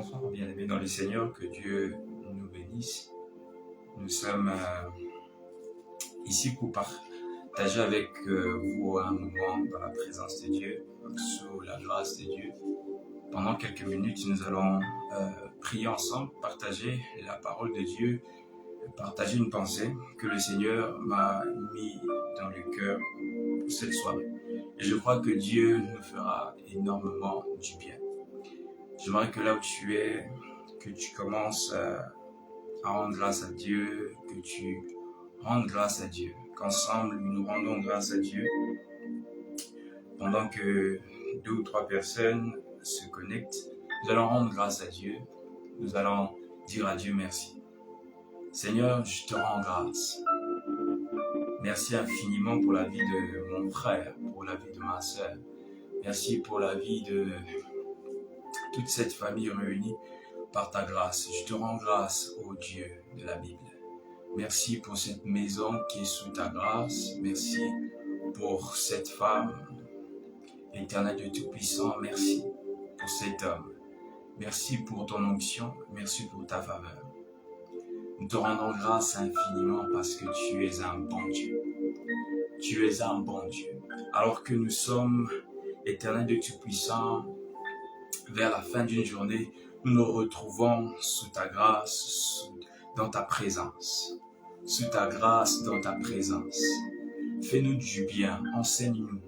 Bonsoir, bien-aimés dans le Seigneur, que Dieu nous bénisse. Nous sommes ici pour partager avec vous un moment dans la présence de Dieu, sous la grâce de Dieu. Pendant quelques minutes, nous allons prier ensemble, partager la parole de Dieu, partager une pensée que le Seigneur m'a mis dans le cœur pour cette soirée. Et je crois que Dieu nous fera énormément du bien. J'aimerais que là où tu es, que tu commences à rendre grâce à Dieu, que tu rendes grâce à Dieu, qu'ensemble nous rendons grâce à Dieu pendant que 2 ou 3 personnes se connectent. Nous allons rendre grâce à Dieu, nous allons dire à Dieu merci. Seigneur, je te rends grâce. Merci infiniment pour la vie de mon frère, pour la vie de ma sœur. Merci pour la vie de toute cette famille réunie par ta grâce. Je te rends grâce, ô Dieu de la Bible. Merci pour cette maison qui est sous ta grâce. Merci pour cette femme, Éternel de Tout-Puissant. Merci pour cet homme. Merci pour ton onction. Merci pour ta faveur. Nous te rendons grâce infiniment parce que tu es un bon Dieu. Tu es un bon Dieu. Alors que nous sommes, Éternel de Tout-Puissant, vers la fin d'une journée, nous nous retrouvons sous ta grâce, dans ta présence. Sous ta grâce, dans ta présence. Fais-nous du bien, enseigne-nous.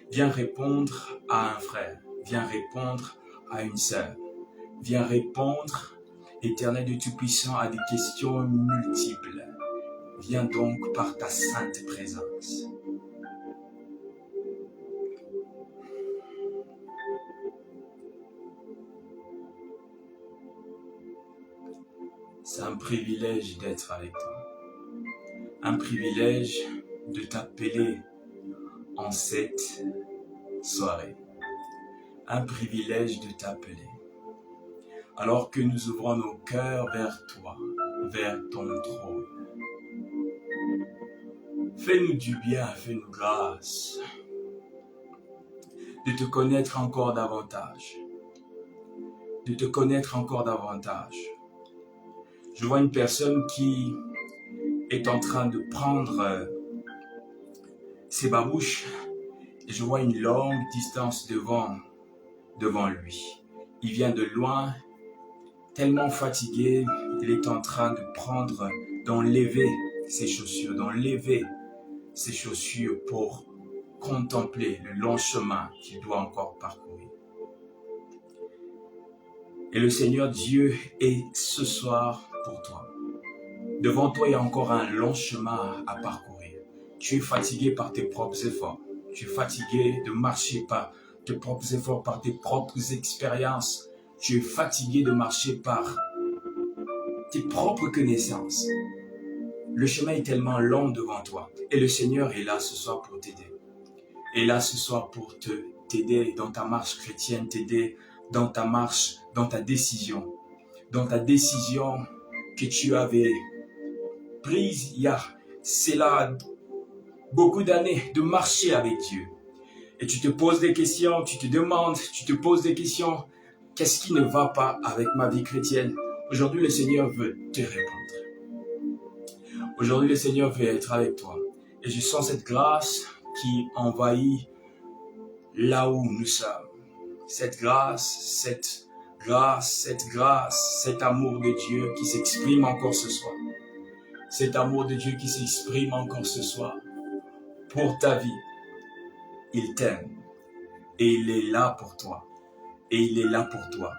Viens répondre à un frère, viens répondre à une sœur. Viens répondre, Éternel de Tout-Puissant, à des questions multiples. Viens donc par ta sainte présence. C'est un privilège d'être avec toi. Un privilège de t'appeler en cette soirée. Un privilège de t'appeler. Alors que nous ouvrons nos cœurs vers toi, vers ton trône. Fais-nous du bien, fais-nous grâce de te connaître encore davantage. De te connaître encore davantage. Je vois une personne qui est en train de prendre ses babouches et je vois une longue distance devant lui. Il vient de loin, tellement fatigué, il est en train d'enlever ses chaussures pour contempler le long chemin qu'il doit encore parcourir. Et le Seigneur Dieu est ce soir pour toi. Devant toi, il y a encore un long chemin à parcourir. Tu es fatigué par tes propres efforts. Tu es fatigué de marcher par tes propres efforts, par tes propres expériences. Tu es fatigué de marcher par tes propres connaissances. Le chemin est tellement long devant toi. Et le Seigneur est là ce soir pour t'aider. Est là ce soir pour t'aider dans ta marche chrétienne, t'aider dans ta marche, dans ta décision. Dans ta décision que tu avais prise il y a beaucoup d'années de marcher avec Dieu. Et tu te poses des questions, tu te poses des questions. Qu'est-ce qui ne va pas avec ma vie chrétienne? Aujourd'hui, le Seigneur veut te répondre. Aujourd'hui, le Seigneur veut être avec toi. Et je sens cette grâce qui envahit là où nous sommes. Cette grâce, cet amour de Dieu qui s'exprime encore ce soir. Cet amour de Dieu qui s'exprime encore ce soir. Pour ta vie, il t'aime. Et il est là pour toi. Et il est là pour toi.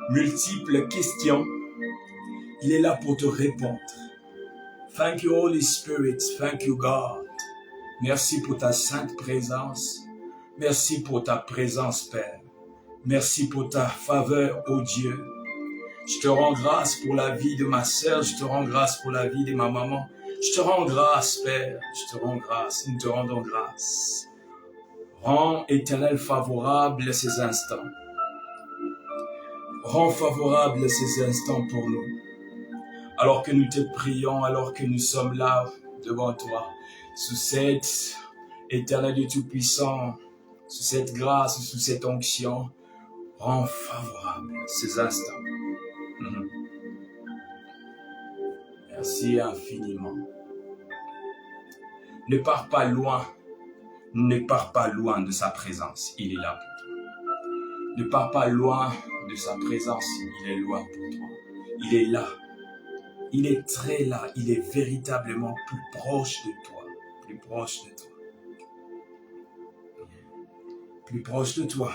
Multiples questions, il est là pour te répondre. Thank you Holy Spirit, thank you God. Merci pour ta sainte présence. Merci pour ta présence Père. Merci pour ta faveur, ô Dieu. Je te rends grâce pour la vie de ma sœur, je te rends grâce pour la vie de ma maman. Je te rends grâce, Père, je te rends grâce, nous te rendons grâce. Rends, Éternel, favorable ces instants. Rends favorable ces instants pour nous. Alors que nous te prions, alors que nous sommes là devant toi, sous cette Éternel de Tout-Puissant, sous cette grâce, sous cette onction, rend favorable ces instants. Merci infiniment. Ne pars pas loin. Ne pars pas loin de sa présence. Il est là pour toi. Ne pars pas loin de sa présence. Il est loin pour toi. Il est là. Il est très là. Il est véritablement plus proche de toi. Plus proche de toi. Plus proche de toi.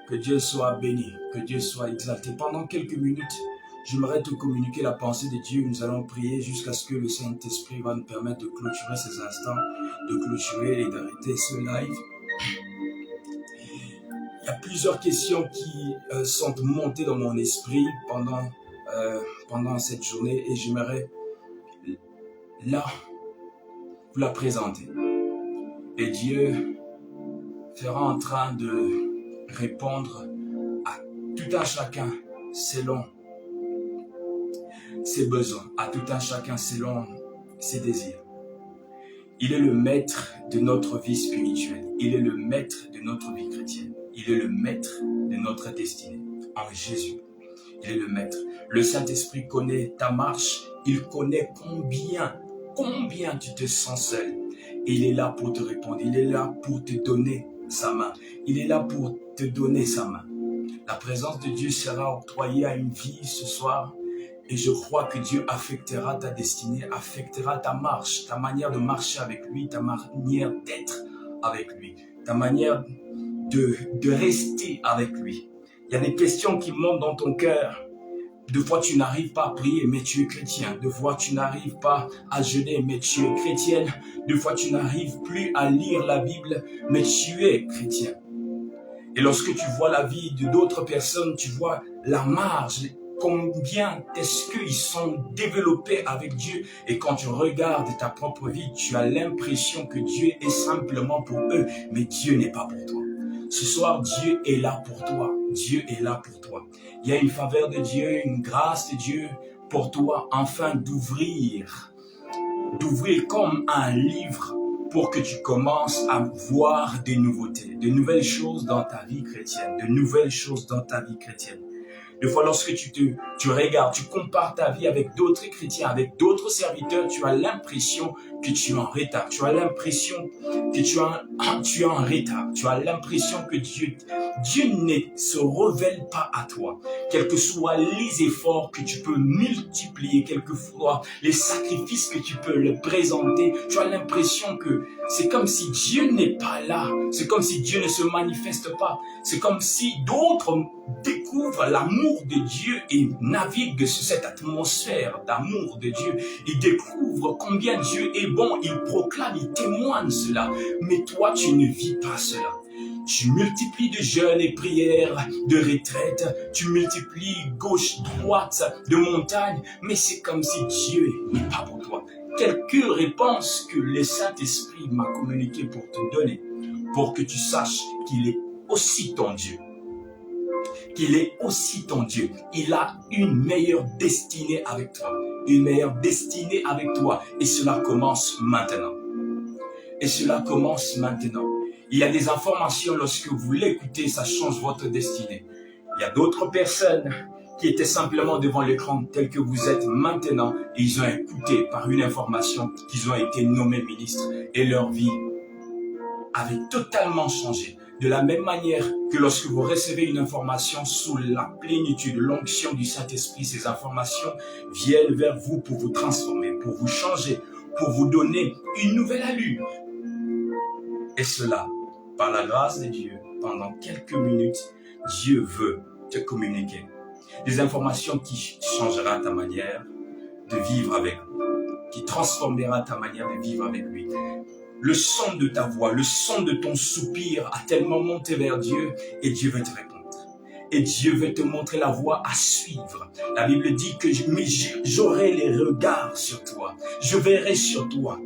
Que Dieu soit béni, que Dieu soit exalté. Pendant quelques minutes, j'aimerais te communiquer la pensée de Dieu. Nous allons prier jusqu'à ce que le Saint-Esprit va nous permettre de clôturer ces instants, de clôturer et d'arrêter ce live. Il y a plusieurs questions qui sont montées dans mon esprit pendant cette journée et j'aimerais là vous la présenter. Et Dieu sera en train de répondre à tout un chacun selon ses besoins, à tout un chacun selon ses désirs. Il est le maître de notre vie spirituelle. Il est le maître de notre vie chrétienne. Il est le maître de notre destinée. En Jésus, il est le maître. Le Saint-Esprit connaît ta marche. Il connaît combien tu te sens seul. Et il est là pour te répondre. Il est là pour te donner sa main. Il est là pour te donner sa main. La présence de Dieu sera octroyée à une vie ce soir. Et je crois que Dieu affectera ta destinée, affectera ta marche, ta manière de marcher avec lui, ta manière d'être avec lui, ta manière de rester avec lui. Il y a des questions qui montent dans ton cœur. Deux fois, tu n'arrives pas à prier, mais tu es chrétien. Deux fois, tu n'arrives pas à jeûner, mais tu es chrétienne. Deux fois, tu n'arrives plus à lire la Bible, mais tu es chrétien. Et lorsque tu vois la vie de d'autres personnes, tu vois la marge, combien est-ce qu'ils sont développés avec Dieu. Et quand tu regardes ta propre vie, tu as l'impression que Dieu est simplement pour eux, mais Dieu n'est pas pour toi. Ce soir, Dieu est là pour toi. Dieu est là pour toi. Il y a une faveur de Dieu, une grâce de Dieu pour toi, afin d'ouvrir comme un livre pour que tu commences à voir des nouveautés, de nouvelles choses dans ta vie chrétienne, de nouvelles choses dans ta vie chrétienne. Des fois, lorsque tu regardes, tu compares ta vie avec d'autres chrétiens, avec d'autres serviteurs, tu as l'impression que tu es en retard. Tu as l'impression que tu es en retard. Tu as l'impression que Dieu ne se révèle pas à toi. Quels que soient les efforts que tu peux multiplier, quelquefois les sacrifices que tu peux leur présenter, tu as l'impression que c'est comme si Dieu n'est pas là. C'est comme si Dieu ne se manifeste pas. C'est comme si d'autres découvrent l'amour de Dieu et naviguent sur cette atmosphère d'amour de Dieu. Ils découvrent combien Dieu est bon. Ils proclament, ils témoignent cela. Mais toi, tu ne vis pas cela. Tu multiplies de jeûnes et prières, de retraites, tu multiplies gauche, droite, de montagne, mais c'est comme si Dieu n'est pas pour toi. Quelques réponses que le Saint-Esprit m'a communiquées pour te donner, pour que tu saches qu'il est aussi ton Dieu. Qu'il est aussi ton Dieu. Il a une meilleure destinée avec toi. Une meilleure destinée avec toi. Et cela commence maintenant. Et cela commence maintenant. Il y a des informations, lorsque vous l'écoutez, ça change votre destinée. Il y a d'autres personnes qui étaient simplement devant l'écran tel que vous êtes maintenant et ils ont écouté par une information qu'ils ont été nommés ministres et leur vie avait totalement changé. De la même manière que lorsque vous recevez une information sous la plénitude, l'onction du Saint-Esprit, ces informations viennent vers vous pour vous transformer, pour vous changer, pour vous donner une nouvelle allure. Et cela, par la grâce de Dieu, pendant quelques minutes, Dieu veut te communiquer des informations qui changeront ta manière de vivre avec lui, qui transformera ta manière de vivre avec lui. Le son de ta voix, le son de ton soupir a tellement monté vers Dieu et Dieu veut te répondre. Et Dieu veut te montrer la voie à suivre. La Bible dit que j'aurai les regards sur toi. Je verrai sur toi.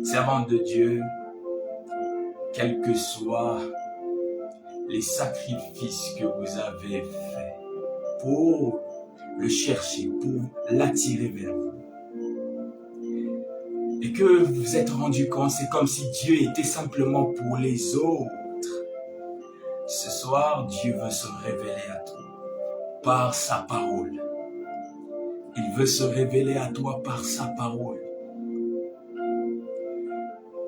Servante de Dieu, quels que soient les sacrifices que vous avez faits pour le chercher, pour l'attirer vers vous. Et que vous vous êtes rendu compte, c'est comme si Dieu était simplement pour les autres. Ce soir, Dieu veut se révéler à toi par sa parole. Il veut se révéler à toi par sa parole.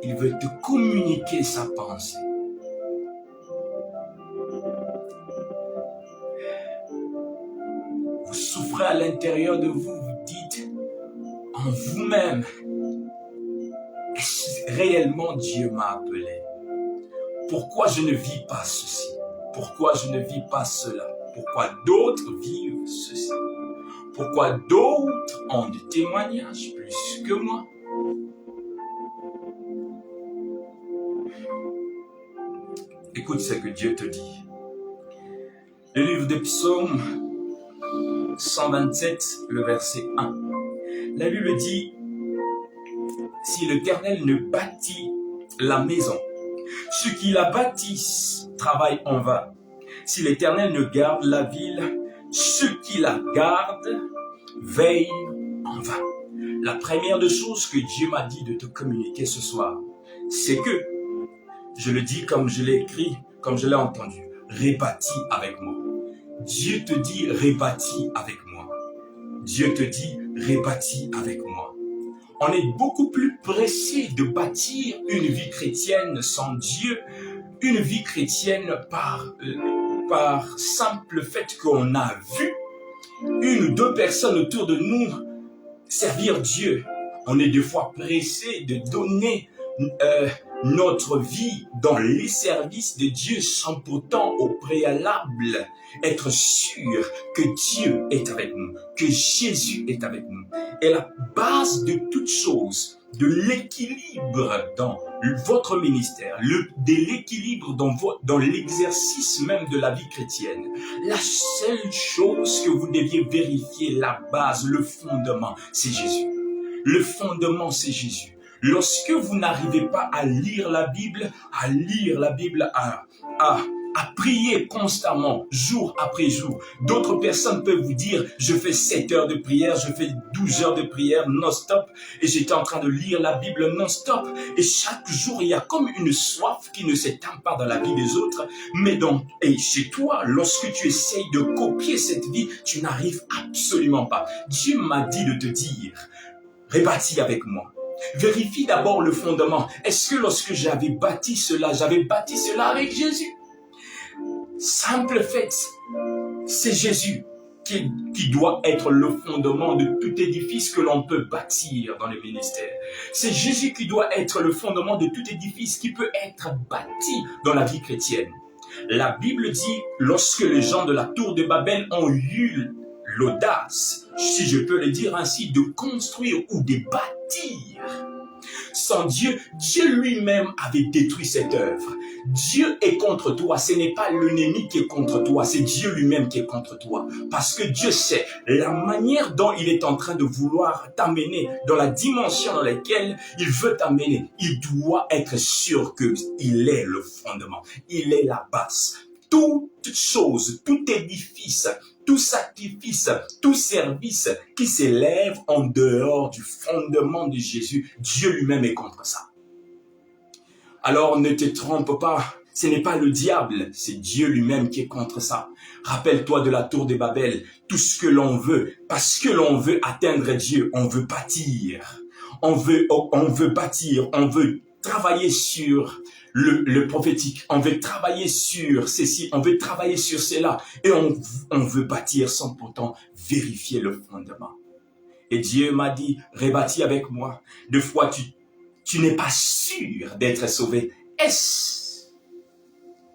Il veut te communiquer sa pensée. Vous souffrez à l'intérieur de vous, vous dites en vous-même, est-ce réellement Dieu m'a appelé? Pourquoi je ne vis pas ceci? Pourquoi je ne vis pas cela? Pourquoi d'autres vivent ceci? Pourquoi d'autres ont des témoignages plus que moi? Écoute ce que Dieu te dit. Le livre des Psaumes 127, le verset 1. La Bible dit, si l'Éternel ne bâtit la maison, ceux qui la bâtissent travaillent en vain. Si l'Éternel ne garde la ville, ceux qui la gardent veillent en vain. La première des choses que Dieu m'a dit de te communiquer ce soir, c'est que, je le dis comme je l'ai écrit, comme je l'ai entendu, rebâtis avec moi. Dieu te dit, rebâtis avec moi. Dieu te dit, rebâtis avec moi. On est beaucoup plus pressé de bâtir une vie chrétienne sans Dieu, une vie chrétienne par simple fait qu'on a vu une ou deux personnes autour de nous servir Dieu. On est des fois pressé de donner notre vie dans les services de Dieu sans pourtant au préalable être sûr que Dieu est avec nous, que Jésus est avec nous. Et la base de toute chose, de l'équilibre dans votre ministère, de l'équilibre dans l'exercice même de la vie chrétienne, la seule chose que vous deviez vérifier, la base, le fondement, c'est Jésus. Le fondement, c'est Jésus. Lorsque vous n'arrivez pas à lire la Bible, à prier constamment, jour après jour. D'autres personnes peuvent vous dire, je fais 7 heures de prière, je fais 12 heures de prière non-stop, et j'étais en train de lire la Bible non-stop, et chaque jour, il y a comme une soif qui ne s'éteint pas dans la vie des autres, et chez toi, lorsque tu essayes de copier cette vie, tu n'arrives absolument pas. Dieu m'a dit de te dire, rebâtis avec moi. Vérifie d'abord le fondement. Est-ce que lorsque j'avais bâti cela avec Jésus? Simple fait, c'est Jésus qui doit être le fondement de tout édifice que l'on peut bâtir dans le ministère. C'est Jésus qui doit être le fondement de tout édifice qui peut être bâti dans la vie chrétienne. La Bible dit, lorsque les gens de la tour de Babel ont eu l'audace, si je peux le dire ainsi, de construire ou de bâtir. Sans Dieu, Dieu lui-même avait détruit cette œuvre. Dieu est contre toi, ce n'est pas l'ennemi qui est contre toi, c'est Dieu lui-même qui est contre toi. Parce que Dieu sait la manière dont il est en train de vouloir t'amener dans la dimension dans laquelle il veut t'amener. Il doit être sûr qu'il est le fondement, il est la base. Toute chose, tout édifice, tout sacrifice, tout service qui s'élève en dehors du fondement de Jésus, Dieu lui-même est contre ça. Alors ne te trompe pas, ce n'est pas le diable, c'est Dieu lui-même qui est contre ça. Rappelle-toi de la tour de Babel, tout ce que l'on veut, parce que l'on veut atteindre Dieu, on veut bâtir, on veut bâtir, on veut travailler sur le prophétique, on veut travailler sur ceci, on veut travailler sur cela, et on veut bâtir sans pourtant vérifier le fondement. Et Dieu m'a dit, rebâtis avec moi. Deux fois, tu n'es pas sûr d'être sauvé.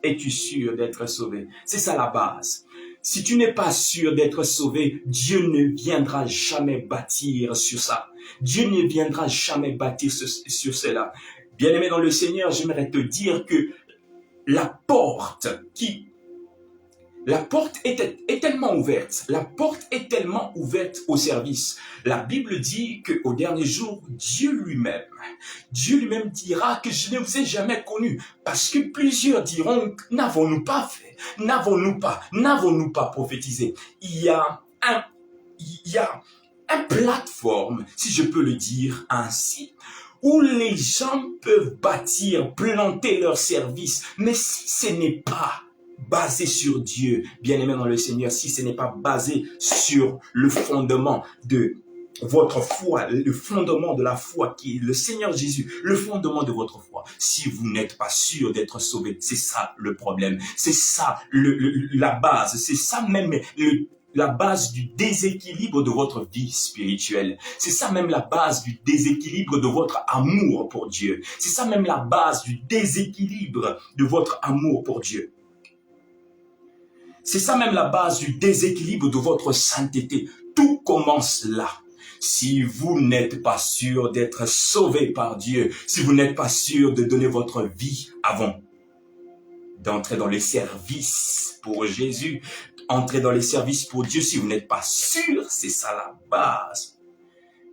Es-tu sûr d'être sauvé? C'est ça la base. Si tu n'es pas sûr d'être sauvé, Dieu ne viendra jamais bâtir sur ça. Dieu ne viendra jamais bâtir sur cela. Bien-aimé dans le Seigneur, j'aimerais te dire que la porte qui La porte est tellement ouverte. La porte est tellement ouverte au service. La Bible dit qu'au dernier jour, Dieu lui-même dira que je ne vous ai jamais connu. Parce que plusieurs diront, n'avons-nous pas fait? N'avons-nous pas prophétisé? Il y a un plateforme, si je peux le dire ainsi, où les gens peuvent bâtir, planter leur service. Mais si ce n'est pas basé sur Dieu, bien-aimé dans le Seigneur, si ce n'est pas basé sur le fondement de votre foi, le fondement de la foi qui est le Seigneur Jésus, le fondement de votre foi, si vous n'êtes pas sûr d'être sauvé, c'est ça le problème, c'est ça la base, c'est ça même la base du déséquilibre de votre vie spirituelle. C'est ça même la base du déséquilibre de votre amour pour Dieu. C'est ça même la base du déséquilibre de votre amour pour Dieu. C'est ça même la base du déséquilibre de votre sainteté. Tout commence là. Si vous n'êtes pas sûr d'être sauvé par Dieu, si vous n'êtes pas sûr de donner votre vie avant d'entrer dans les services pour Jésus, entrer dans les services pour Dieu, si vous n'êtes pas sûr, c'est ça la base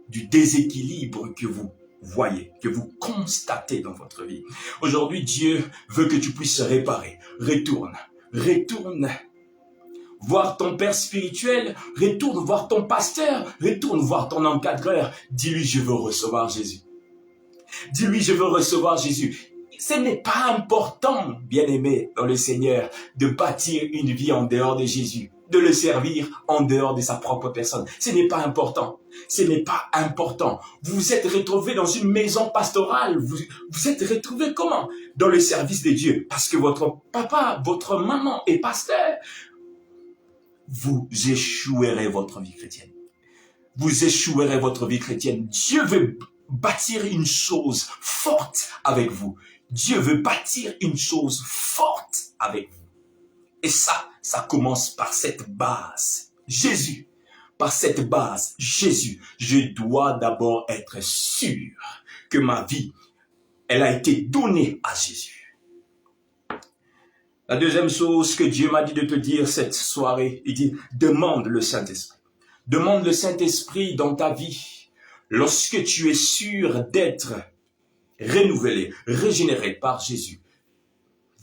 du déséquilibre que vous voyez, que vous constatez dans votre vie. Aujourd'hui, Dieu veut que tu puisses réparer. Retourne voir ton père spirituel, retourne voir ton pasteur, retourne voir ton encadreur. Dis-lui, je veux recevoir Jésus. Dis-lui, je veux recevoir Jésus. Ce n'est pas important, bien-aimé dans le Seigneur, de bâtir une vie en dehors de Jésus, de le servir en dehors de sa propre personne. Ce n'est pas important. Ce n'est pas important. Vous vous êtes retrouvés dans une maison pastorale. Vous êtes retrouvés comment? Dans le service de Dieu. Parce que votre papa, votre maman est pasteur. Vous échouerez votre vie chrétienne. Vous échouerez votre vie chrétienne. Dieu veut bâtir une chose forte avec vous. Dieu veut bâtir une chose forte avec vous. Et ça commence par cette base. Jésus. Par cette base, Jésus. Je dois d'abord être sûr que ma vie, elle a été donnée à Jésus. La deuxième chose que Dieu m'a dit de te dire cette soirée, il dit, demande le Saint-Esprit. Demande le Saint-Esprit dans ta vie. Lorsque tu es sûr d'être renouvelé, régénéré par Jésus,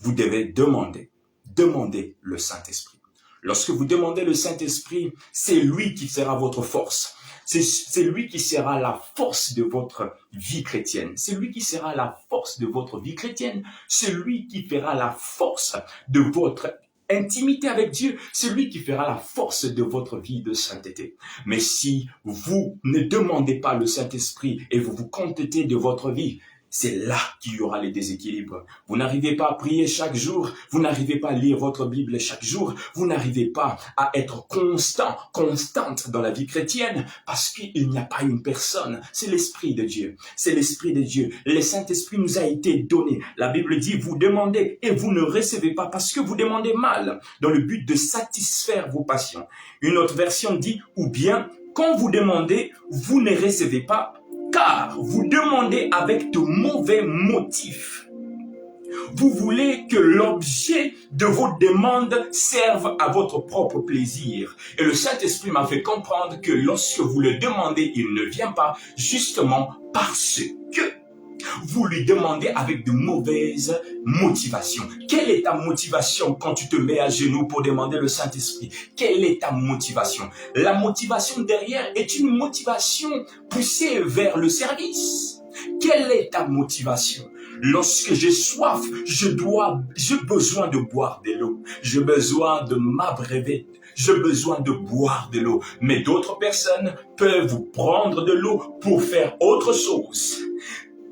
vous devez demander le Saint-Esprit. Lorsque vous demandez le Saint-Esprit, c'est lui qui sera votre force. C'est lui qui sera la force de votre vie chrétienne. C'est lui qui sera la force de votre vie chrétienne. C'est lui qui fera la force de votre intimité avec Dieu. C'est lui qui fera la force de votre vie de sainteté. Mais si vous ne demandez pas le Saint-Esprit et vous vous contentez de votre vie, c'est là qu'il y aura les déséquilibres. Vous n'arrivez pas à prier chaque jour, vous n'arrivez pas à lire votre Bible chaque jour, vous n'arrivez pas à être constante dans la vie chrétienne parce qu'il n'y a pas une personne, c'est l'Esprit de Dieu. C'est l'Esprit de Dieu. Le Saint-Esprit nous a été donné. La Bible dit, vous demandez et vous ne recevez pas parce que vous demandez mal dans le but de satisfaire vos passions. Une autre version dit, ou bien, quand vous demandez, vous ne recevez pas car vous demandez avec de mauvais motifs. Vous voulez que l'objet de vos demandes serve à votre propre plaisir. Et le Saint-Esprit m'a fait comprendre que lorsque vous le demandez, il ne vient pas justement parce que vous lui demandez avec de mauvaises motivations. Quelle est ta motivation quand tu te mets à genoux pour demander le Saint-Esprit? Quelle est ta motivation? La motivation derrière est une motivation poussée vers le service. Quelle est ta motivation? Lorsque j'ai soif, j'ai besoin de boire de l'eau. J'ai besoin de m'abreuver. J'ai besoin de boire de l'eau. Mais d'autres personnes peuvent vous prendre de l'eau pour faire autre chose.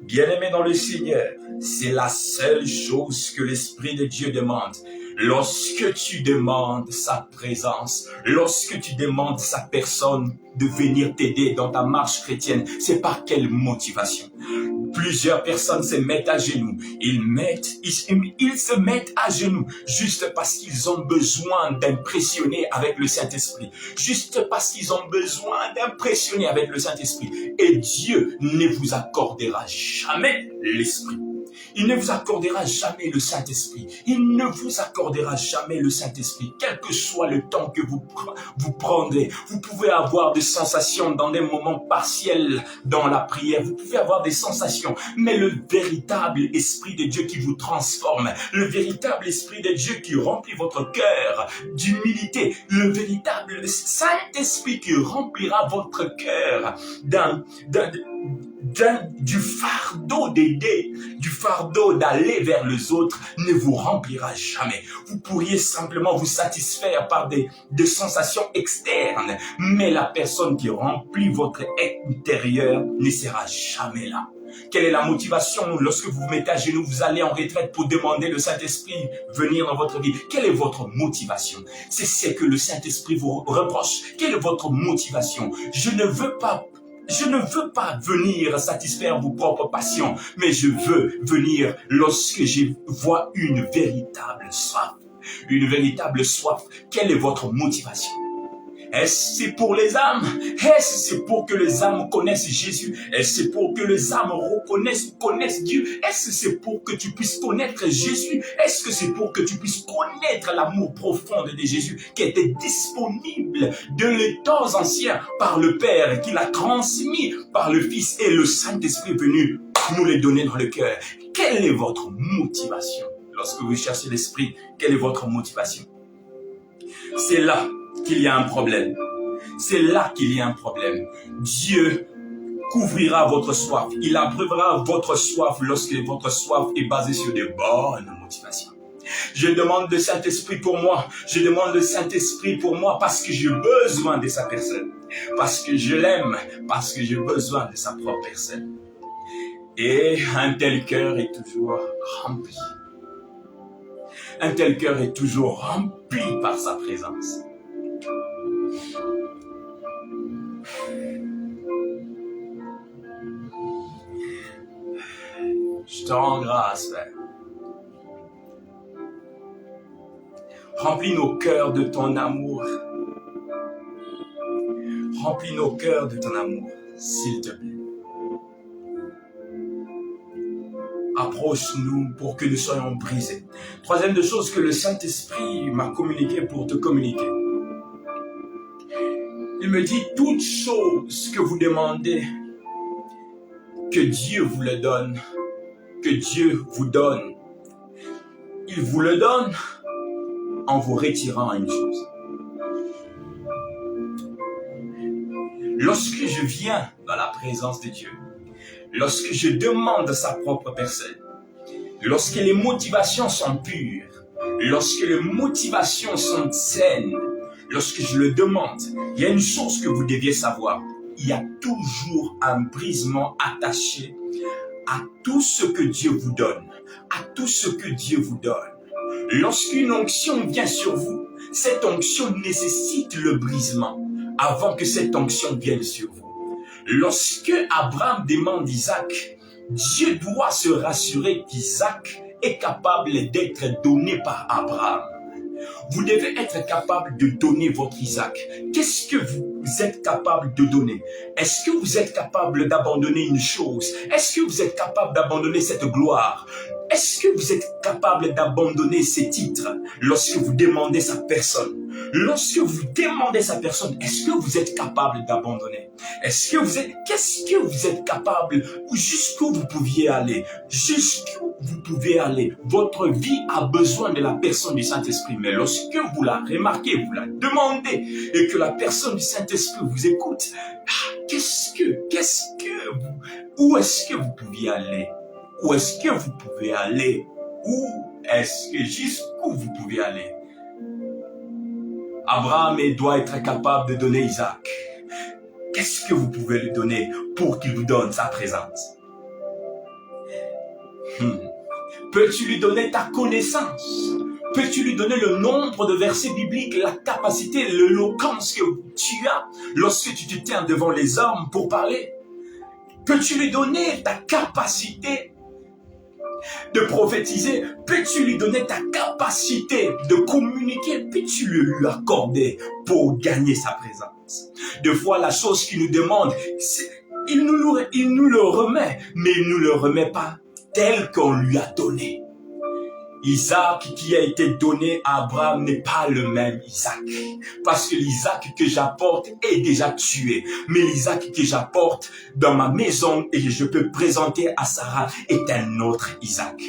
Bien-aimé dans le Seigneur, c'est la seule chose que l'Esprit de Dieu demande. Lorsque tu demandes sa présence, lorsque tu demandes sa personne de venir t'aider dans ta marche chrétienne, c'est par quelle motivation? Plusieurs personnes se mettent à genoux. Ils se mettent à genoux juste parce qu'ils ont besoin d'impressionner avec le Saint-Esprit. Juste parce qu'ils ont besoin d'impressionner avec le Saint-Esprit. Et Dieu ne vous accordera jamais l'Esprit. Il ne vous accordera jamais le Saint-Esprit. Il ne vous accordera jamais le Saint-Esprit. Quel que soit le temps que vous prendrez, vous pouvez avoir des sensations dans des moments partiels dans la prière. Vous pouvez avoir des sensations. Mais le véritable Esprit de Dieu qui vous transforme, le véritable Esprit de Dieu qui remplit votre cœur d'humilité, le véritable Saint-Esprit qui remplira votre cœur du fardeau d'aider, du fardeau d'aller vers les autres, ne vous remplira jamais. Vous pourriez simplement vous satisfaire par des sensations externes, mais la personne qui remplit votre intérieur ne sera jamais là. Quelle est la motivation lorsque vous vous mettez à genoux, vous allez en retraite pour demander le Saint-Esprit venir dans votre vie? Quelle est votre motivation? C'est ce que le Saint-Esprit vous reproche. Quelle est votre motivation? Je ne veux pas venir satisfaire vos propres passions, mais je veux venir lorsque je vois une véritable soif. Une véritable soif. Quelle est votre motivation? Est-ce c'est pour les âmes? Est-ce c'est pour que les âmes connaissent Jésus? Est-ce c'est pour que les âmes connaissent Dieu? Est-ce c'est pour que tu puisses connaître Jésus? Est-ce que c'est pour que tu puisses connaître l'amour profond de Jésus qui était disponible de les temps anciens par le Père, qui l'a transmis par le Fils et le Saint-Esprit est venu nous les donner dans le cœur? Quelle est votre motivation? Lorsque vous cherchez l'Esprit, quelle est votre motivation? C'est là qu'il y a un problème. C'est là qu'il y a un problème. Dieu couvrira votre soif. Il abreuvera votre soif lorsque votre soif est basée sur de bonnes motivations. Je demande le Saint-Esprit pour moi. Je demande le Saint-Esprit pour moi parce que j'ai besoin de sa personne. Parce que je l'aime. Parce que j'ai besoin de sa propre personne. Et un tel cœur est toujours rempli. Un tel cœur est toujours rempli par sa présence. Je te rends grâce, Père. Remplis nos cœurs de ton amour. Remplis nos cœurs de ton amour, s'il te plaît. Approche-nous pour que nous soyons brisés. Troisième des choses que le Saint-Esprit m'a communiqué pour te communiquer. Il me dit, toutes choses que vous demandez, que Dieu vous le donne, que Dieu vous donne. Il vous le donne en vous retirant une chose. Lorsque je viens dans la présence de Dieu, lorsque je demande sa propre personne, lorsque les motivations sont pures, lorsque les motivations sont saines, lorsque je le demande, il y a une chose que vous deviez savoir. Il y a toujours un brisement attaché à tout ce que Dieu vous donne, à tout ce que Dieu vous donne. Lorsqu'une onction vient sur vous, cette onction nécessite le brisement avant que cette onction vienne sur vous. Lorsque Abraham demande Isaac, Dieu doit se rassurer qu'Isaac est capable d'être donné par Abraham. Vous devez être capable de donner votre Isaac. Qu'est-ce que vous êtes capable de donner? Est-ce que vous êtes capable d'abandonner une chose? Est-ce que vous êtes capable d'abandonner cette gloire? Est-ce que vous êtes capable d'abandonner ces titres lorsque vous demandez sa personne? Lorsque vous demandez sa personne, est-ce que vous êtes capable d'abandonner? Qu'est-ce que vous êtes capable, jusqu'où vous pouviez aller? Jusqu'où vous pouvez aller? Votre vie a besoin de la personne du Saint-Esprit, mais lorsque vous la remarquez, vous la demandez, et que la personne du Saint-Esprit vous écoute, où est-ce que vous pouviez aller? Où est-ce que vous pouvez aller? Jusqu'où vous pouvez aller? Abraham doit être capable de donner Isaac. Qu'est-ce que vous pouvez lui donner pour qu'il vous donne sa présence? Peux-tu lui donner ta connaissance? Peux-tu lui donner le nombre de versets bibliques, la capacité, l'éloquence que tu as lorsque tu te tiens devant les hommes pour parler? Peux-tu lui donner ta capacité de prophétiser? Peux-tu lui donner ta capacité de communiquer? Peux-tu lui accorder pour gagner sa présence? Des fois, la chose qu'il nous demande, il nous le remet, mais il ne nous le remet pas tel qu'on lui a donné. Isaac qui a été donné à Abraham n'est pas le même Isaac. Parce que l'Isaac que j'apporte est déjà tué. Mais l'Isaac que j'apporte dans ma maison et que je peux présenter à Sarah est un autre Isaac.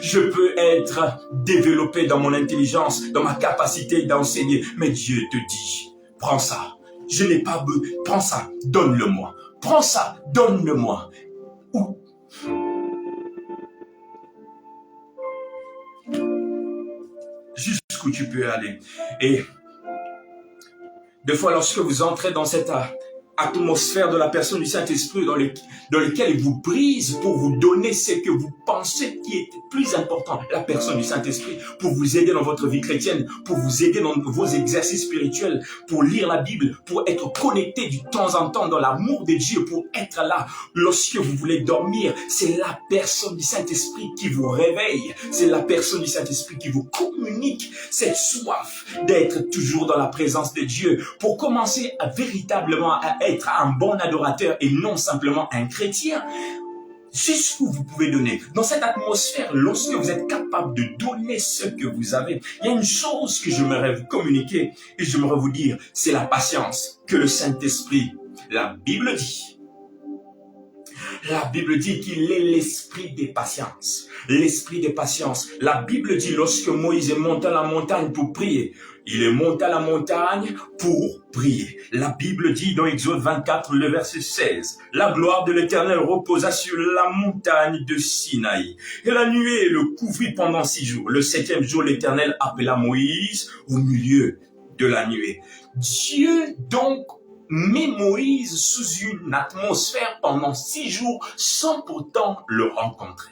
Je peux être développé dans mon intelligence, dans ma capacité d'enseigner. Mais Dieu te dit, prends ça. Je n'ai pas besoin. Prends ça, donne-le-moi. Prends ça, donne-le-moi. Ou jusqu'où tu peux aller. Et des fois, lorsque vous entrez dans cette atmosphère de la personne du Saint-Esprit dans lequel il vous brise pour vous donner ce que vous pensez qui est plus important, la personne du Saint-Esprit, pour vous aider dans votre vie chrétienne, pour vous aider dans vos exercices spirituels, pour lire la Bible, pour être connecté de temps en temps dans l'amour de Dieu, pour être là lorsque vous voulez dormir. C'est la personne du Saint-Esprit qui vous réveille, c'est la personne du Saint-Esprit qui vous communique cette soif d'être toujours dans la présence de Dieu, pour commencer véritablement à être un bon adorateur et non simplement un chrétien. Jusqu'où vous pouvez donner. Dans cette atmosphère, lorsque vous êtes capable de donner ce que vous avez, il y a une chose que j'aimerais vous communiquer et j'aimerais vous dire, c'est la patience que le Saint-Esprit, la Bible dit. La Bible dit qu'il est l'esprit des patiences. L'esprit des patiences. La Bible dit lorsque Moïse est monté à la montagne pour prier, il est monté à la montagne pour prier. La Bible dit dans Exode 24, le verset 16, « La gloire de l'Éternel reposa sur la montagne de Sinaï. Et la nuée le couvrit pendant 6 jours. Le 7e jour, l'Éternel appela Moïse au milieu de la nuée. » Dieu donc met Moïse sous une atmosphère pendant 6 jours sans pourtant le rencontrer.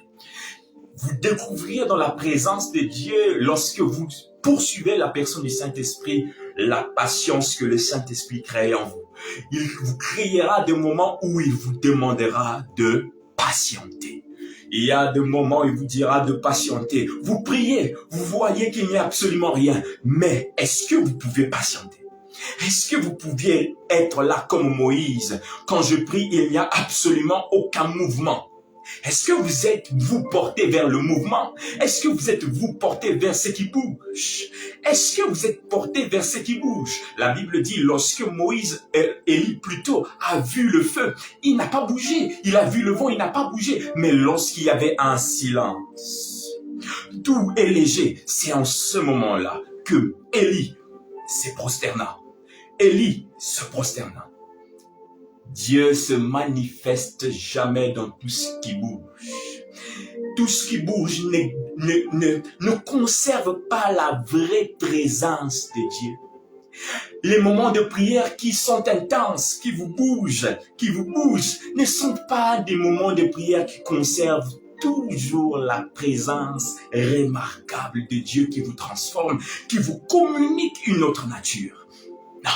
Vous découvrirez dans la présence de Dieu, lorsque vous poursuivez la personne du Saint-Esprit, la patience que le Saint-Esprit crée en vous. Il vous créera des moments où il vous demandera de patienter. Il y a des moments où il vous dira de patienter. Vous priez, vous voyez qu'il n'y a absolument rien. Mais est-ce que vous pouvez patienter? Est-ce que vous pouviez être là comme Moïse? Quand je prie, il n'y a absolument aucun mouvement. Est-ce que vous êtes vous porté vers le mouvement? Est-ce que vous êtes vous porté vers ce qui bouge? Est-ce que vous êtes porté vers ce qui bouge? La Bible dit, lorsque Moïse, Élie plutôt, a vu le feu, il n'a pas bougé. Il a vu le vent, il n'a pas bougé. Mais lorsqu'il y avait un silence, tout est léger. C'est en ce moment-là que Élie se prosterna. Élie se prosterna. Dieu se manifeste jamais dans tout ce qui bouge. Tout ce qui bouge ne conserve pas la vraie présence de Dieu. Les moments de prière qui sont intenses, qui vous bougent, ne sont pas des moments de prière qui conservent toujours la présence remarquable de Dieu qui vous transforme, qui vous communique une autre nature. Non.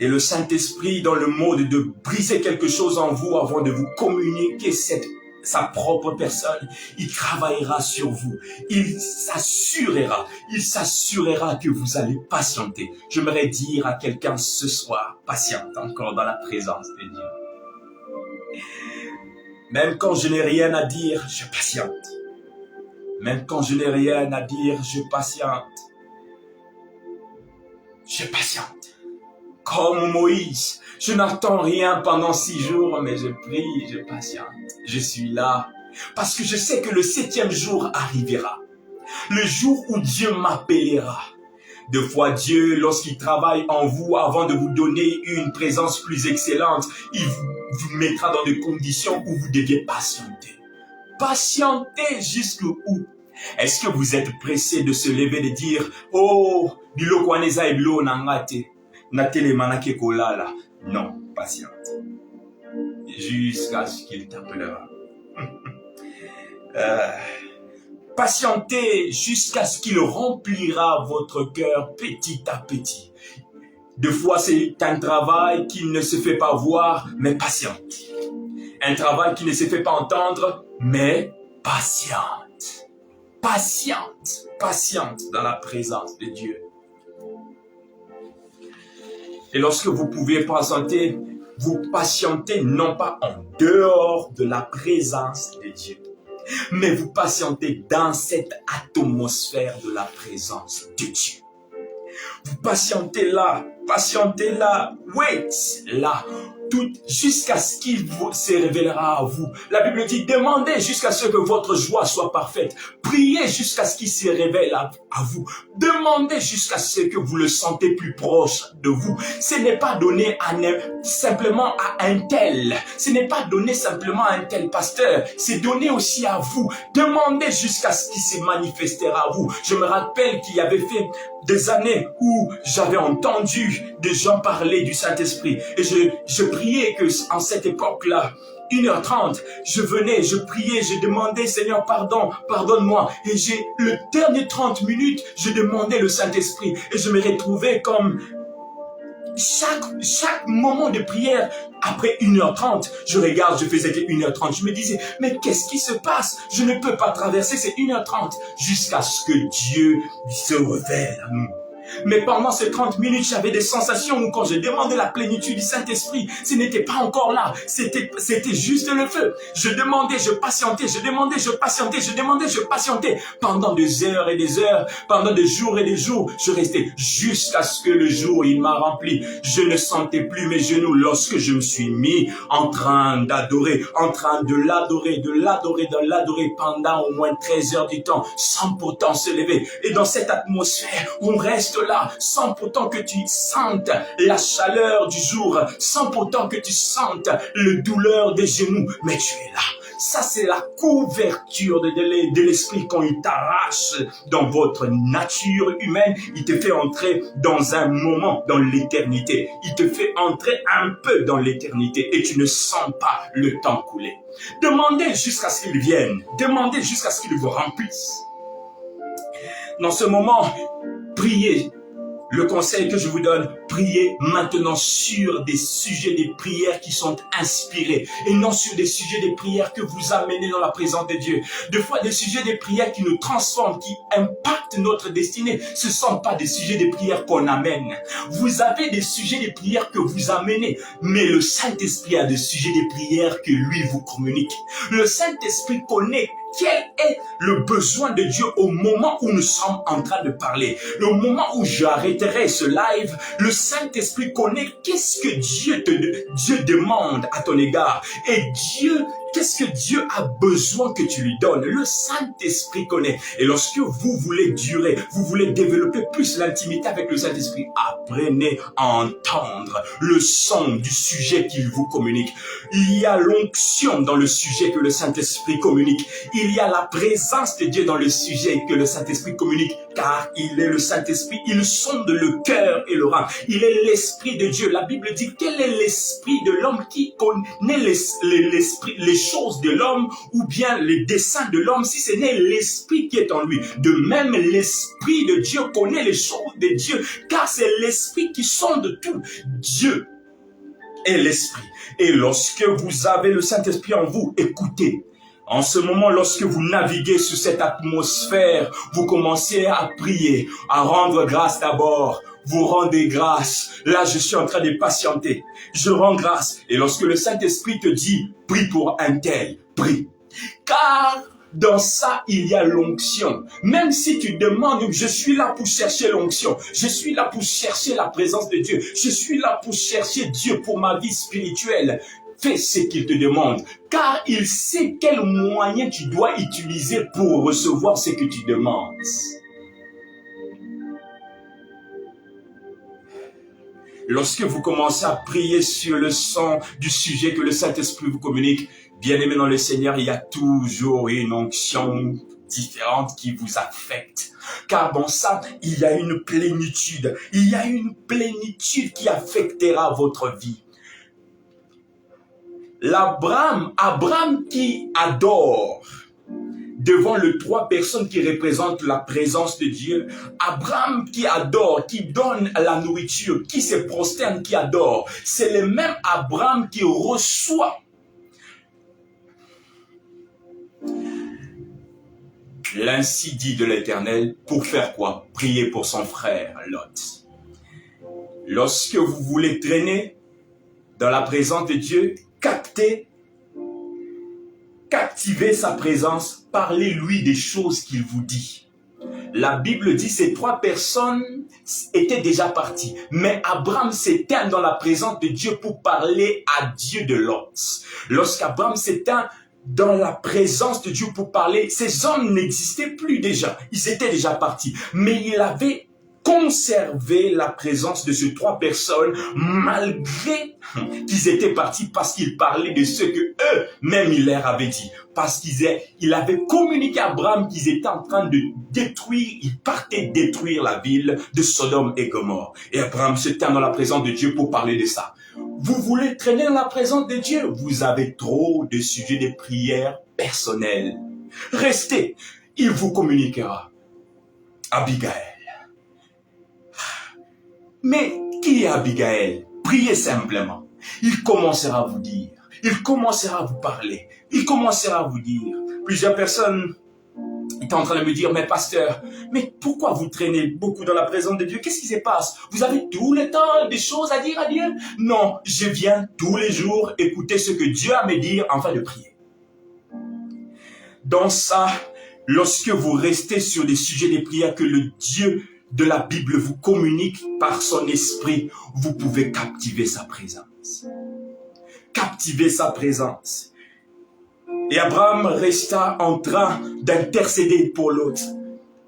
Et le Saint-Esprit, dans le mode de briser quelque chose en vous avant de vous communiquer sa propre personne, il travaillera sur vous. Il s'assurera que vous allez patienter. J'aimerais dire à quelqu'un ce soir, patiente encore dans la présence de Dieu. Même quand je n'ai rien à dire, je patiente. Même quand je n'ai rien à dire, je patiente. Je patiente. Comme Moïse, je n'attends rien pendant 6 jours, mais je prie, je patiente. Je suis là, parce que je sais que le 7e jour arrivera. Le jour où Dieu m'appellera. Des fois, Dieu, lorsqu'il travaille en vous, avant de vous donner une présence plus excellente, il vous mettra dans des conditions où vous deviez patienter. Patienter jusqu'où? Est-ce que vous êtes pressé de se lever et de dire, « Oh, biloko aneza eblo nangate. Non, patiente. Jusqu'à ce qu'il t'appellera. Patientez jusqu'à ce qu'il remplira votre cœur petit à petit. Des fois, c'est un travail qui ne se fait pas voir, mais patiente. Un travail qui ne se fait pas entendre, mais patiente. Patiente dans la présence de Dieu. Et lorsque vous pouvez patienter, vous patientez non pas en dehors de la présence de Dieu, mais vous patientez dans cette atmosphère de la présence de Dieu. Vous patientez là, wait là, tout jusqu'à ce qu'il se révélera à vous. La Bible dit, demandez jusqu'à ce que votre joie soit parfaite. Priez jusqu'à ce qu'il se révèle à vous. Demandez jusqu'à ce que vous le sentez plus proche de vous. Ce n'est pas donné simplement à un tel. Ce n'est pas donné simplement à un tel pasteur. C'est donné aussi à vous. Demandez jusqu'à ce qu'il se manifestera à vous. Je me rappelle qu'il y avait fait des années où j'avais entendu des gens parler du Saint-Esprit. Et je priais que en cette époque-là, 1h30, je venais, je priais, je demandais, Seigneur, pardonne-moi. Et le dernier 30 minutes, je demandais le Saint-Esprit. Et je me retrouvais comme chaque moment de prière, après 1h30, je regarde, je faisais 1h30, je me disais, mais qu'est-ce qui se passe? Je ne peux pas traverser ces 1h30 jusqu'à ce que Dieu se révèle à nous. Mais pendant ces 30 minutes, j'avais des sensations où quand je demandais la plénitude du Saint-Esprit, ce n'était pas encore là. C'était juste le feu. Je demandais, je patientais, je demandais, je patientais, je demandais, je patientais. Pendant des heures et des heures, pendant des jours et des jours, je restais jusqu'à ce que le jour, il m'a rempli. Je ne sentais plus mes genoux lorsque je me suis mis en train d'adorer, en train de l'adorer pendant au moins 13 heures du temps, sans pourtant se lever. Et dans cette atmosphère, on reste là, sans pourtant que tu sentes la chaleur du jour, sans pourtant que tu sentes le douleur des genoux, mais tu es là. Ça, c'est la couverture de l'esprit quand il t'arrache dans votre nature humaine. Il te fait entrer dans un moment, dans l'éternité. Il te fait entrer un peu dans l'éternité et tu ne sens pas le temps couler. Demandez jusqu'à ce qu'il vienne. Demandez jusqu'à ce qu'il vous remplisse. Dans ce moment, priez. Le conseil que je vous donne, priez maintenant sur des sujets de prières qui sont inspirés et non sur des sujets de prières que vous amenez dans la présence de Dieu. Des fois, des sujets de prières qui nous transforment, qui impactent notre destinée, ce ne sont pas des sujets de prières qu'on amène. Vous avez des sujets de prières que vous amenez, mais le Saint-Esprit a des sujets de prières que lui vous communique. Le Saint-Esprit connaît quel est le besoin de Dieu au moment où nous sommes en train de parler. Le moment où j'arrêterai ce live, le Saint-Esprit connaît qu'est-ce que Dieu demande à ton égard. Et qu'est-ce que Dieu a besoin que tu lui donnes? Le Saint-Esprit connaît. Et lorsque vous voulez durer, vous voulez développer plus l'intimité avec le Saint-Esprit, apprenez à entendre le son du sujet qu'il vous communique. Il y a l'onction dans le sujet que le Saint-Esprit communique. Il y a la présence de Dieu dans le sujet que le Saint-Esprit communique, car il est le Saint-Esprit, il sonde le cœur et le rein. Il est l'Esprit de Dieu. La Bible dit, quel est l'Esprit de l'homme qui connaît les choses de l'homme ou bien les desseins de l'homme si ce n'est l'Esprit qui est en lui. De même, l'Esprit de Dieu connaît les choses de Dieu, car c'est l'Esprit qui sonde tout. Dieu est l'Esprit. Et lorsque vous avez le Saint-Esprit en vous, écoutez. En ce moment, lorsque vous naviguez sur cette atmosphère, vous commencez à prier, à rendre grâce d'abord. Vous rendez grâce. Là, je suis en train de patienter. Je rends grâce. Et lorsque le Saint-Esprit te dit, prie pour un tel, prie. Car dans ça, il y a l'onction. Même si tu demandes, je suis là pour chercher l'onction. Je suis là pour chercher la présence de Dieu. Je suis là pour chercher Dieu pour ma vie spirituelle. Fais ce qu'il te demande, car il sait quel moyen tu dois utiliser pour recevoir ce que tu demandes. Lorsque vous commencez à prier sur le son du sujet que le Saint-Esprit vous communique, bien-aimé dans le Seigneur, il y a toujours une onction différente qui vous affecte. Car dans ça, il y a une plénitude. Il y a une plénitude qui affectera votre vie. Abraham qui adore devant les trois personnes qui représentent la présence de Dieu, Abraham qui adore, qui donne la nourriture, qui se prosterne, qui adore, c'est le même Abraham qui reçoit l'ainsi dit de l'Éternel pour faire quoi? Prier pour son frère Lot. Lorsque vous voulez traîner dans la présence de Dieu, captivez sa présence, parlez-lui des choses qu'il vous dit. La Bible dit que ces 3 personnes étaient déjà parties. Mais Abraham s'éteint dans la présence de Dieu pour parler à Dieu de Lot. Lorsqu'Abraham s'éteint dans la présence de Dieu pour parler, ces hommes n'existaient plus déjà. Ils étaient déjà partis. Mais il avait conservé la présence de ces 3 personnes malgré qu'ils étaient partis parce qu'ils parlaient de ce que eux-mêmes il leur avait dit. Parce qu'il avait communiqué à Abraham qu'ils étaient en train de détruire, ils partaient détruire la ville de Sodome et Gomorrhe. Et Abraham se tient dans la présence de Dieu pour parler de ça. Vous voulez traîner dans la présence de Dieu? Vous avez trop de sujets de prière personnels. Restez, il vous communiquera. Abigail. Mais qui est Abigail? Priez simplement. Il commencera à vous dire. Il commencera à vous parler. Il commencera à vous dire. Plusieurs personnes étaient en train de me dire, mais pasteur, mais pourquoi vous traînez beaucoup dans la présence de Dieu? Qu'est-ce qui se passe? Vous avez tout le temps des choses à dire à Dieu? Non, je viens tous les jours écouter ce que Dieu a à me dire afin de prier. Dans ça, lorsque vous restez sur des sujets de prière que le Dieu de la Bible vous communique par son esprit, vous pouvez captiver sa présence. Captiver sa présence. Et Abraham resta en train d'intercéder pour l'autre.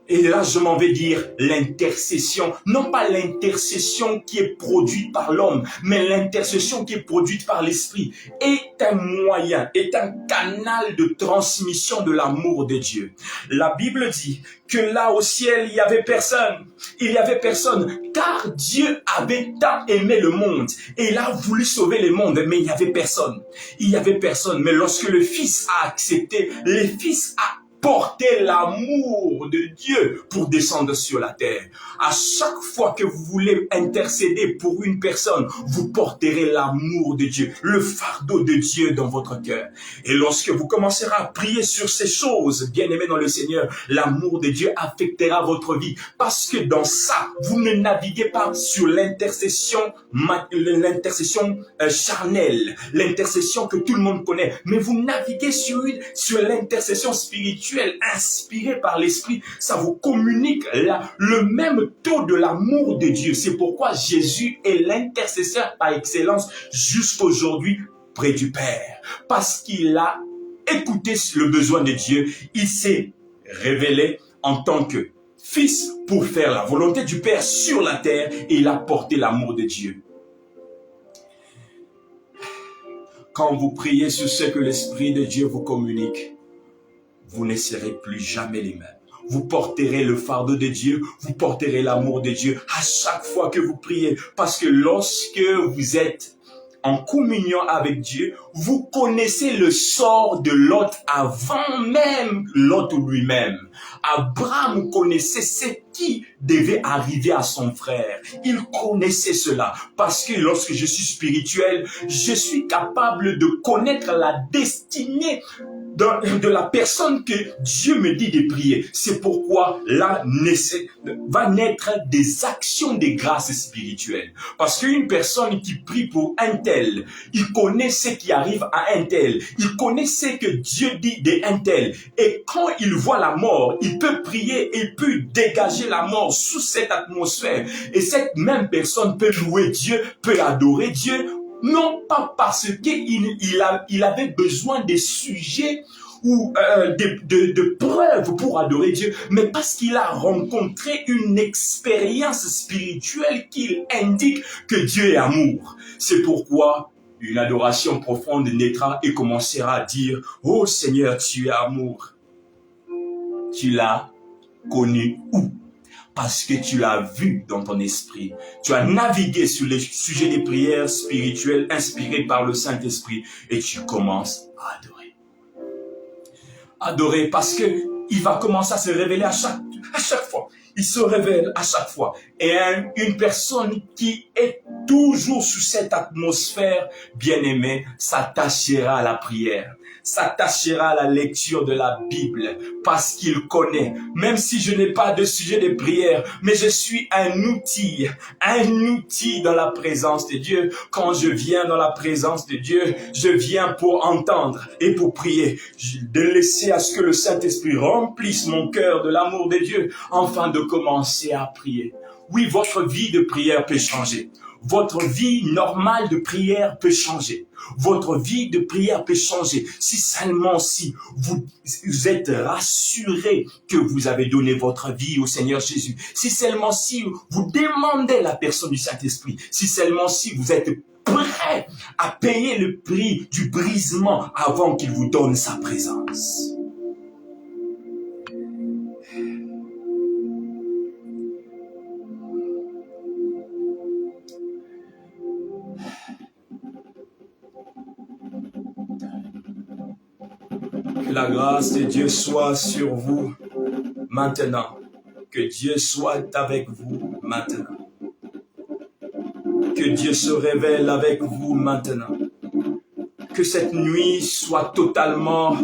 Et là, je m'en vais dire l'intercession. Non pas l'intercession qui est produite par l'homme, mais l'intercession qui est produite par l'esprit est un moyen, est un canal de transmission de l'amour de Dieu. La Bible dit que là au ciel, il y avait personne. Il y avait personne, car Dieu avait tant aimé le monde et il a voulu sauver le monde, mais il y avait personne. Il y avait personne, mais lorsque le Fils a accepté, le Fils a porter l'amour de Dieu pour descendre sur la terre. À chaque fois que vous voulez intercéder pour une personne, vous porterez l'amour de Dieu, le fardeau de Dieu dans votre cœur. Et lorsque vous commencerez à prier sur ces choses, bien-aimés dans le Seigneur, l'amour de Dieu affectera votre vie. Parce que dans ça, vous ne naviguez pas sur l'intercession charnelle, l'intercession que tout le monde connaît, mais vous naviguez sur l'intercession spirituelle, inspiré par l'Esprit. Ça vous communique le même taux de l'amour de Dieu. C'est pourquoi Jésus est l'intercesseur par excellence jusqu'aujourd'hui près du Père. Parce qu'il a écouté le besoin de Dieu, il s'est révélé en tant que Fils pour faire la volonté du Père sur la terre et il a porté l'amour de Dieu. Quand vous priez sur ce que l'Esprit de Dieu vous communique, vous ne serez plus jamais les mêmes. Vous porterez le fardeau de Dieu, vous porterez l'amour de Dieu à chaque fois que vous priez. Parce que lorsque vous êtes en communion avec Dieu, vous connaissez le sort de Lot avant même Lot lui-même. Abraham connaissait ce qui devait arriver à son frère. Il connaissait cela parce que lorsque je suis spirituel, je suis capable de connaître la destinée de la personne que Dieu me dit de prier. C'est pourquoi là va naître des actions de grâce spirituelle. Parce qu'une personne qui prie pour un tel, il connaît ce qui arrive à un tel. Il connaît ce que Dieu dit d'un tel. Et quand il voit la mort, il peut prier et il peut dégager la mort sous cette atmosphère. Et cette même personne peut louer Dieu, peut adorer Dieu. Non pas parce qu'il avait besoin des sujets ou de preuves pour adorer Dieu, mais parce qu'il a rencontré une expérience spirituelle qui indique que Dieu est amour. C'est pourquoi une adoration profonde naîtra et commencera à dire « Oh Seigneur, tu es amour. Tu l'as connu où ? Parce que tu l'as vu dans ton esprit. Tu as navigué sur les sujets des prières spirituelles inspirées par le Saint-Esprit et tu commences à adorer. Adorer parce que il va commencer à se révéler à chaque fois. Il se révèle à chaque fois. Et une personne qui est toujours sous cette atmosphère bien-aimée s'attachera à la prière. s'attachera à la lecture de la Bible parce qu'il connaît. Même si je n'ai pas de sujet de prière, mais je suis un outil dans la présence de Dieu. Quand je viens dans la présence de Dieu, je viens pour entendre et pour prier. De laisser à ce que le Saint-Esprit remplisse mon cœur de l'amour de Dieu, afin de commencer à prier. Oui, votre vie de prière peut changer. Votre vie normale de prière peut changer. Votre vie de prière peut changer. Si seulement si vous êtes rassuré que vous avez donné votre vie au Seigneur Jésus. Si seulement si vous demandez la personne du Saint-Esprit. Si seulement si vous êtes prêt à payer le prix du brisement avant qu'il vous donne sa présence. Que la grâce de Dieu soit sur vous maintenant. Que Dieu soit avec vous maintenant. Que Dieu se révèle avec vous maintenant. Que cette nuit soit totalement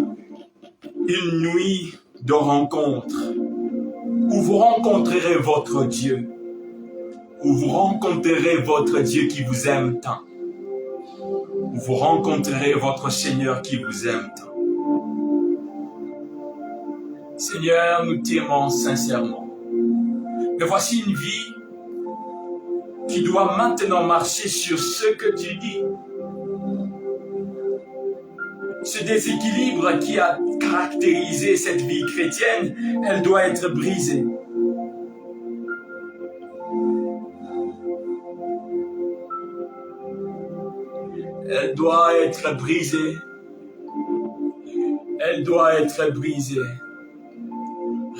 une nuit de rencontre. Où vous rencontrerez votre Dieu. Où vous rencontrerez votre Dieu qui vous aime tant. Où vous rencontrerez votre Seigneur qui vous aime tant. Seigneur, nous t'aimons sincèrement. Mais voici une vie qui doit maintenant marcher sur ce que tu dis. Ce déséquilibre qui a caractérisé cette vie chrétienne, elle doit être brisée. Elle doit être brisée. Elle doit être brisée.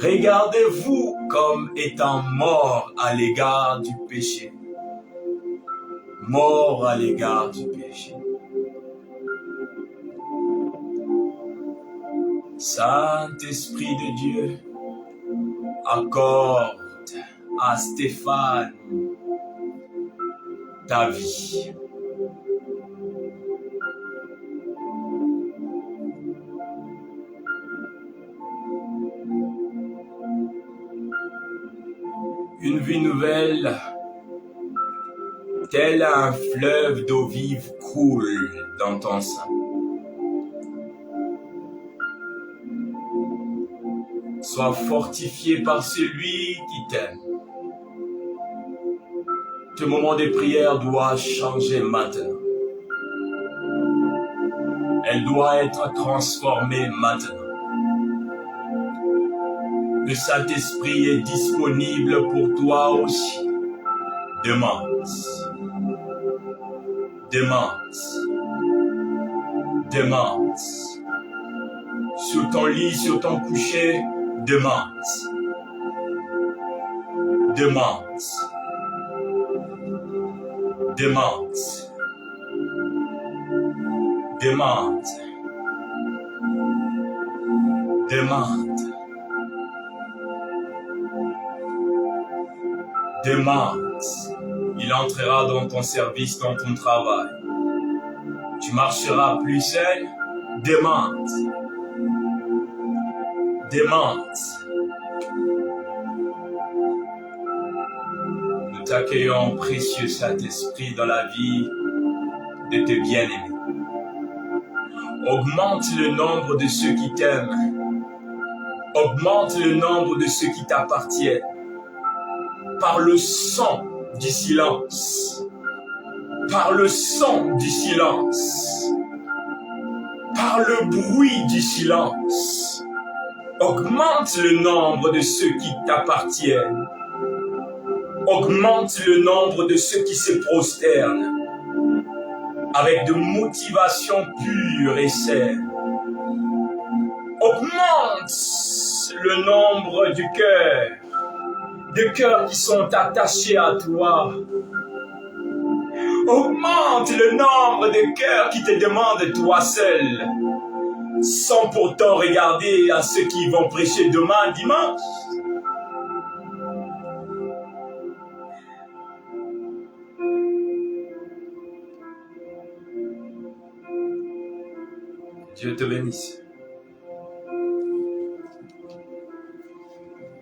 Regardez-vous comme étant mort à l'égard du péché. Mort à l'égard du péché. Saint-Esprit de Dieu, accorde à Stéphane ta vie. Une vie nouvelle, tel un fleuve d'eau vive coule dans ton sein. Sois fortifié par celui qui t'aime. Ce moment de prière doit changer maintenant. Elle doit être transformée maintenant. Le Saint-Esprit est disponible pour toi aussi. Demande. Demande. Demande. Sur ton lit, sur ton coucher, demande. Demande. Demande. Demande. Demande. Demande. Il entrera dans ton service, dans ton travail. Tu marcheras plus seul. Demande. Demande. Nous t'accueillons, précieux Saint-Esprit, dans la vie de tes bien-aimés. Augmente le nombre de ceux qui t'aiment. Augmente le nombre de ceux qui t'appartiennent. Par le sang du silence. Par le sang du silence. Par le bruit du silence. Augmente le nombre de ceux qui t'appartiennent. Augmente le nombre de ceux qui se prosternent avec de motivations pures et saines. Augmente le nombre du cœur, de cœurs qui sont attachés à toi. Augmente le nombre de cœurs qui te demandent toi seul, sans pourtant regarder à ceux qui vont prêcher demain dimanche. Dieu te bénisse.